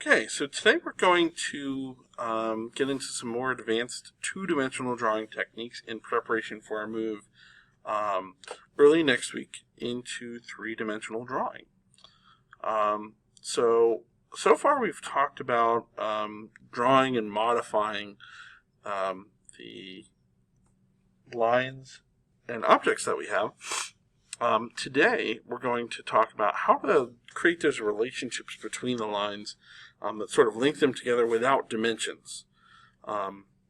Okay, so today we're going to get into some more advanced two-dimensional drawing techniques in preparation for our move early next week into three-dimensional drawing. So far we've talked about drawing and modifying the lines and objects that we have. Today we're going to talk about how to create those relationships between the lines that sort of link them together without dimensions,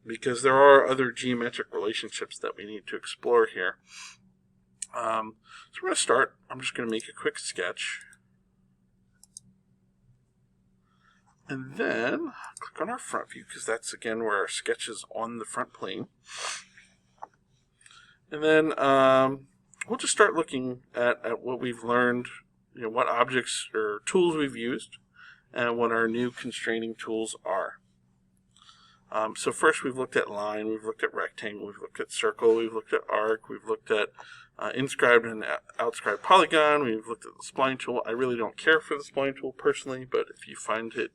because there are other geometric relationships that we need to explore here. So we're going to start. I'm just going to make a quick sketch, and then click on our front view, because that's again where our sketch is on the front plane. And then we'll just start looking at what we've learned, what objects or tools we've used, and what our new constraining tools are. So first we've looked at line, we've looked at rectangle, we've looked at circle, we've looked at arc, we've looked at inscribed and outscribed polygon, we've looked at the spline tool. I really don't care for the spline tool personally, but if you find it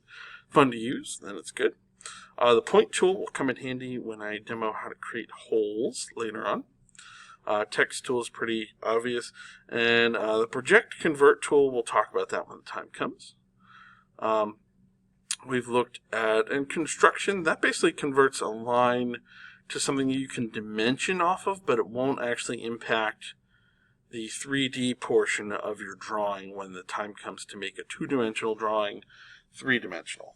fun to use, then it's good. The point tool will come in handy when I demo how to create holes later on. Text tool is pretty obvious, and the project convert tool, we'll talk about that when the time comes. We've looked at, and construction, that basically converts a line to something you can dimension off of, but it won't actually impact the 3D portion of your drawing when the time comes to make a two-dimensional drawing three-dimensional.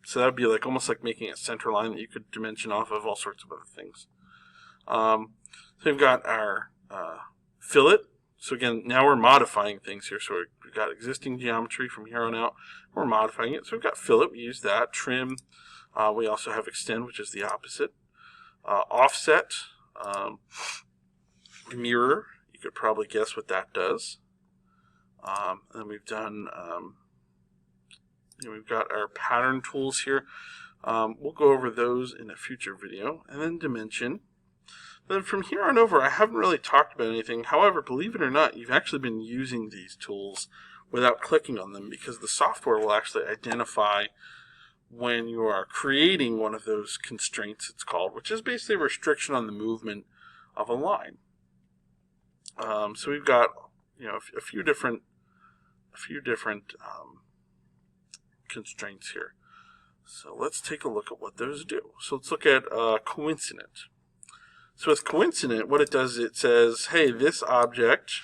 So that would be almost like making a center line that you could dimension off of, all sorts of other things. So we've got our fillet. So again, now we're modifying things here. So we've got existing geometry from here on out. We're modifying it. So we've got fillet. We use that. Trim. We also have extend, which is the opposite. Offset. Mirror. You could probably guess what that does. And then we've done, we've got our pattern tools here. We'll go over those in a future video. And then dimension. Then from here on over, I haven't really talked about anything. However, believe it or not, you've actually been using these tools without clicking on them, because the software will actually identify when you are creating one of those constraints, it's called, which is basically a restriction on the movement of a line. So we've got a few different constraints here. So let's take a look at what those do. So let's look at coincident. So with coincident, what it does is it says, hey, this object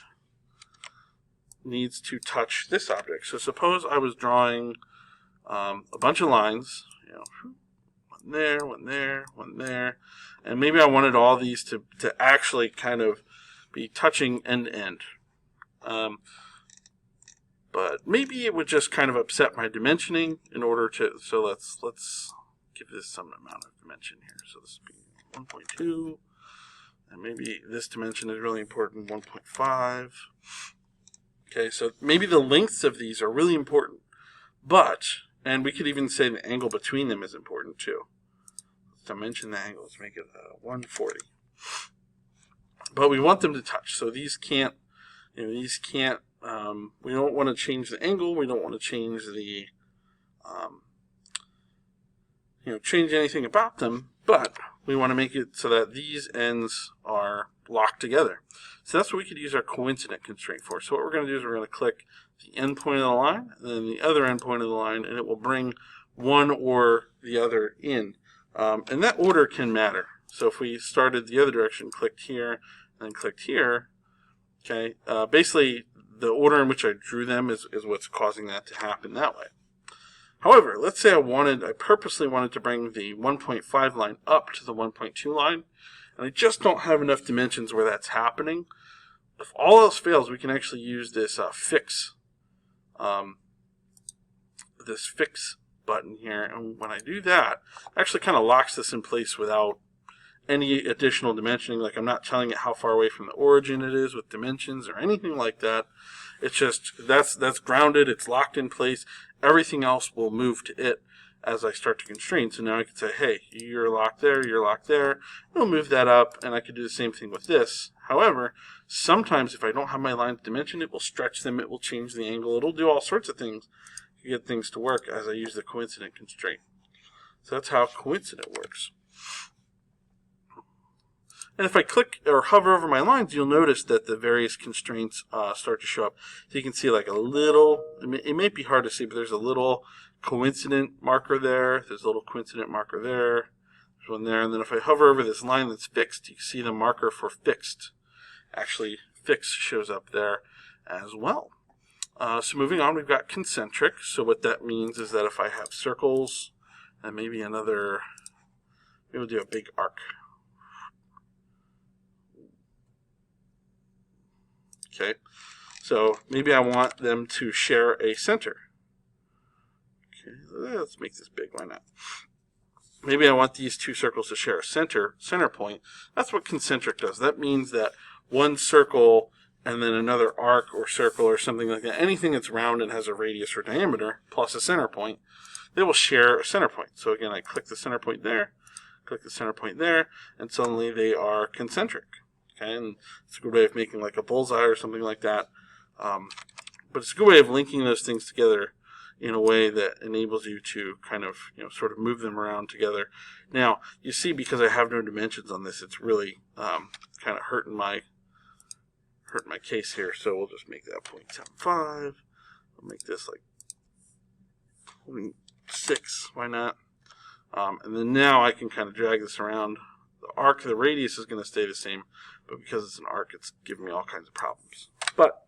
needs to touch this object. So suppose I was drawing a bunch of lines, one there, one there, one there, and maybe I wanted all these to actually kind of be touching end to end. But maybe it would just kind of upset my dimensioning in order to, so let's give this some amount of dimension here. So this would be 1.2. And maybe this dimension is really important, 1.5. Okay, so maybe the lengths of these are really important, and we could even say the angle between them is important too. Let's dimension the angle, let's make it 140. But we want them to touch, so these can't, we don't want to change the angle, we don't want to change the, change anything about them, but we want to make it so that these ends are locked together. So that's what we could use our coincident constraint for. So what we're going to do is we're going to click the end point of the line, and then the other end point of the line, and it will bring one or the other in. And that order can matter. So if we started the other direction, clicked here, and then clicked here, okay, basically the order in which I drew them is what's causing that to happen that way. However, let's say I purposely wanted to bring the 1.5 line up to the 1.2 line, and I just don't have enough dimensions where that's happening. If all else fails, we can actually use this fix button here, and when I do that, it actually kind of locks this in place without any additional dimensioning. Like, I'm not telling it how far away from the origin it is with dimensions or anything like that. It's just that's grounded, it's locked in place. Everything else will move to it as I start to constrain. So now I can say, hey, you're locked there, you're locked there. It'll move that up, and I could do the same thing with this. However, sometimes if I don't have my lines dimensioned, it will stretch them, it will change the angle, it'll do all sorts of things. to get things to work as I use the coincident constraint. So that's how coincident works. And if I click or hover over my lines, you'll notice that the various constraints start to show up. So you can see like a little, it may be hard to see, but there's a little coincident marker there. There's a little coincident marker there. There's one there. And then if I hover over this line that's fixed, you can see the marker for fixed. Actually, fixed shows up there as well. So moving on, we've got concentric. So what that means is that if I have circles and maybe another, maybe we'll do a big arc. Okay, so maybe I want them to share a center. Okay, let's make this big, why not? Maybe I want these two circles to share a center point. That's what concentric does. That means that one circle and then another arc or circle or something like that, anything that's round and has a radius or diameter plus a center point, they will share a center point. So again, I click the center point there, click the center point there, and suddenly they are concentric. Okay, and it's a good way of making like a bullseye or something like that. But it's a good way of linking those things together in a way that enables you to kind of, sort of move them around together. Now, you see, because I have no dimensions on this, it's really kind of hurting my case here. So we'll just make that 0.75. We'll make this like 0.6. Why not? And then now I can kind of drag this around. The arc, the radius is going to stay the same, but because it's an arc, it's giving me all kinds of problems. But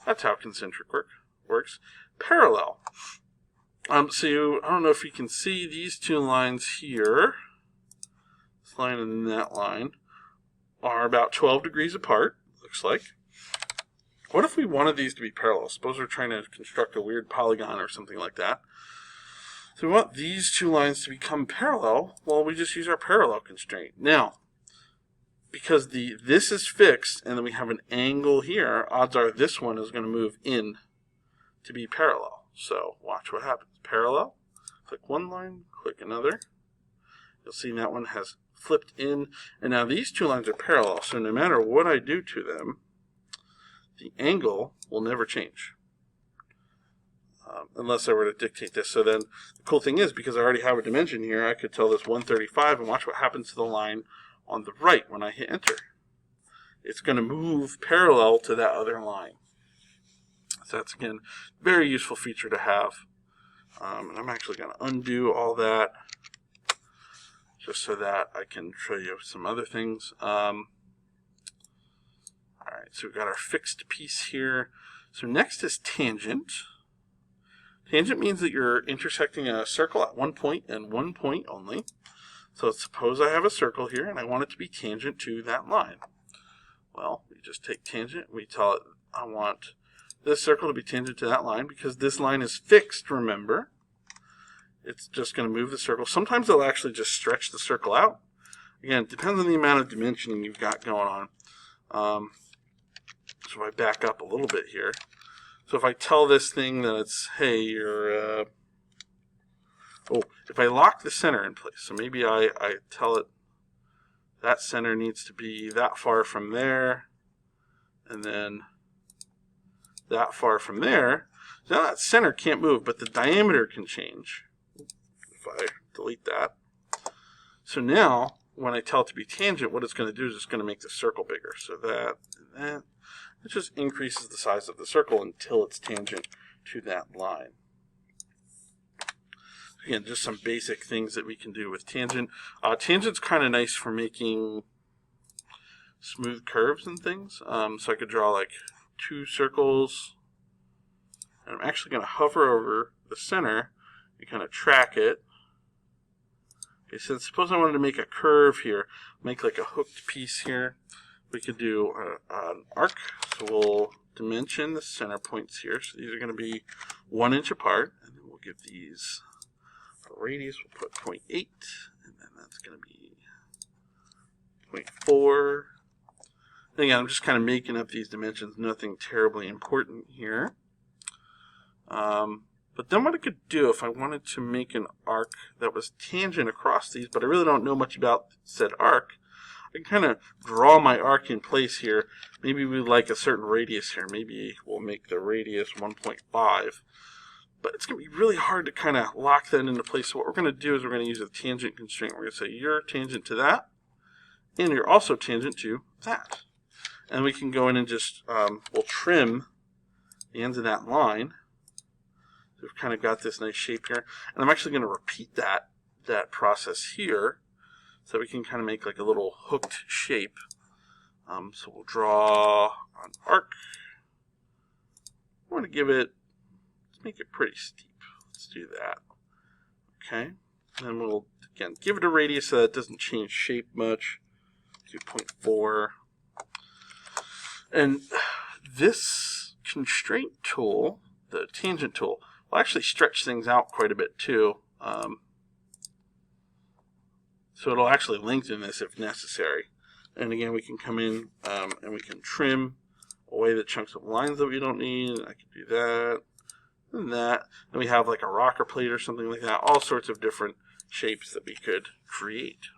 that's how concentric works. Parallel. So I don't know if you can see these two lines here, this line and that line, are about 12 degrees apart, looks like. What if we wanted these to be parallel? Suppose we're trying to construct a weird polygon or something like that. So we want these two lines to become parallel. Well, we just use our parallel constraint. Now, because this is fixed and then we have an angle here, odds are this one is going to move in to be parallel. So watch what happens. Parallel, click one line, click another. You'll see that one has flipped in. And now these two lines are parallel. So no matter what I do to them, the angle will never change. Unless I were to dictate this. So then the cool thing is, because I already have a dimension here, I could tell this 135 and watch what happens to the line on the right when I hit enter. It's going to move parallel to that other line. So that's, again, very useful feature to have. And I'm actually going to undo all that just so that I can show you some other things. All right, so we've got our fixed piece here. So next is tangent. Tangent means that you're intersecting a circle at one point and one point only. So suppose I have a circle here and I want it to be tangent to that line. Well, we just take tangent, we tell it I want this circle to be tangent to that line because this line is fixed, remember. It's just going to move the circle. Sometimes it'll actually just stretch the circle out. Again, it depends on the amount of dimensioning you've got going on. So if I back up a little bit here. So if I tell this thing that it's, hey, you're, if I lock the center in place, so maybe I tell it that center needs to be that far from there, and then that far from there. So now that center can't move, but the diameter can change. If I delete that. So now, when I tell it to be tangent, what it's going to do is it's going to make the circle bigger. So that and that. It just increases the size of the circle until it's tangent to that line. Again, just some basic things that we can do with tangent. Tangent's kind of nice for making smooth curves and things. So I could draw like two circles. And I'm actually going to hover over the center and kind of track it. Okay, so suppose I wanted to make a curve here, make like a hooked piece here. We could do an arc, so we'll dimension the center points here. So these are going to be 1 inch apart, and then we'll give these a radius. We'll put 0.8, and then that's going to be 0.4. And again, I'm just kind of making up these dimensions, nothing terribly important here. But then what I could do if I wanted to make an arc that was tangent across these, but I really don't know much about said arc, I can kind of draw my arc in place here. Maybe we like a certain radius here. Maybe we'll make the radius 1.5. but it's going to be really hard to kind of lock that into place. So what we're going to do is we're going to use a tangent constraint. We're going to say you're tangent to that, and you're also tangent to that. And we can go in and just, we'll trim the ends of that line. So we've kind of got this nice shape here. And I'm actually going to repeat that process here so we can kind of make like a little hooked shape. So we'll draw an arc. I want to give it, let's make it pretty steep. Let's do that. Okay. And we'll, again, give it a radius so that it doesn't change shape much. 2.4. And this constraint tool, the tangent tool, will actually stretch things out quite a bit too. So it'll actually lengthen this if necessary. And again, we can come in and we can trim away the chunks of lines that we don't need. I can do that and that. And we have like a rocker plate or something like that. All sorts of different shapes that we could create.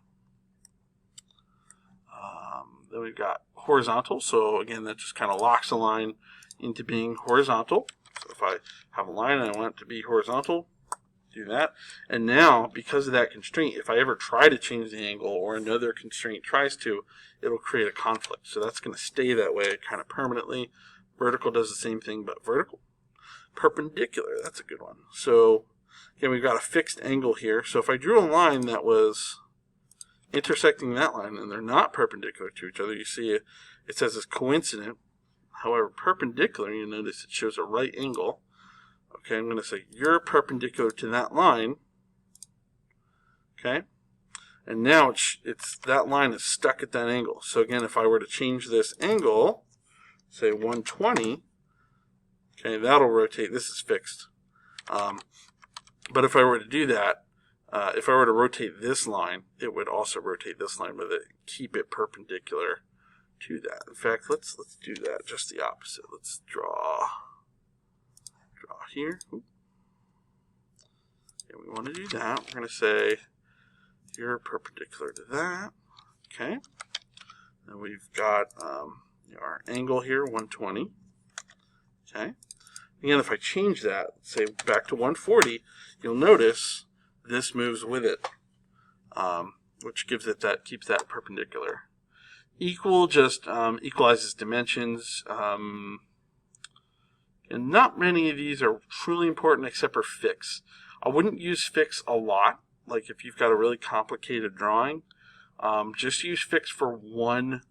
Then we've got horizontal. So again, that just kind of locks a line into being horizontal. So if I have a line and I want it to be horizontal, do that. And now, because of that constraint, if I ever try to change the angle or another constraint tries to, it'll create a conflict. So that's going to stay that way kind of permanently. Vertical does the same thing, but vertical. Perpendicular, that's a good one. So again, we've got a fixed angle here. So if I drew a line that was intersecting that line and they're not perpendicular to each other, you see it says it's coincident. However, perpendicular, you notice it shows a right angle. Okay, I'm going to say you're perpendicular to that line. Okay, and now it's that line is stuck at that angle. So again, if I were to change this angle, say 120, okay, that'll rotate. This is fixed. But if I were to do that, if I were to rotate this line, it would also rotate this line with it, keep it perpendicular to that. In fact, let's do that, just the opposite. Let's draw here. And we want to do that. We're going to say you're perpendicular to that. Okay. And we've got our angle here, 120. Okay. Again, if I change that, say back to 140, you'll notice this moves with it, which gives it that, keeps that perpendicular. Equal just equalizes dimensions. And not many of these are truly important except for fix. I wouldn't use fix a lot. Like if you've got a really complicated drawing, just use fix for one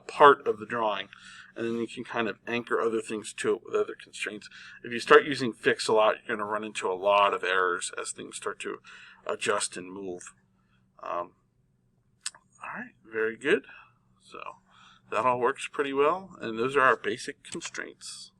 part of the drawing. And then you can kind of anchor other things to it with other constraints. If you start using fix a lot, you're going to run into a lot of errors as things start to adjust and move. All right, very good. So that all works pretty well. And those are our basic constraints.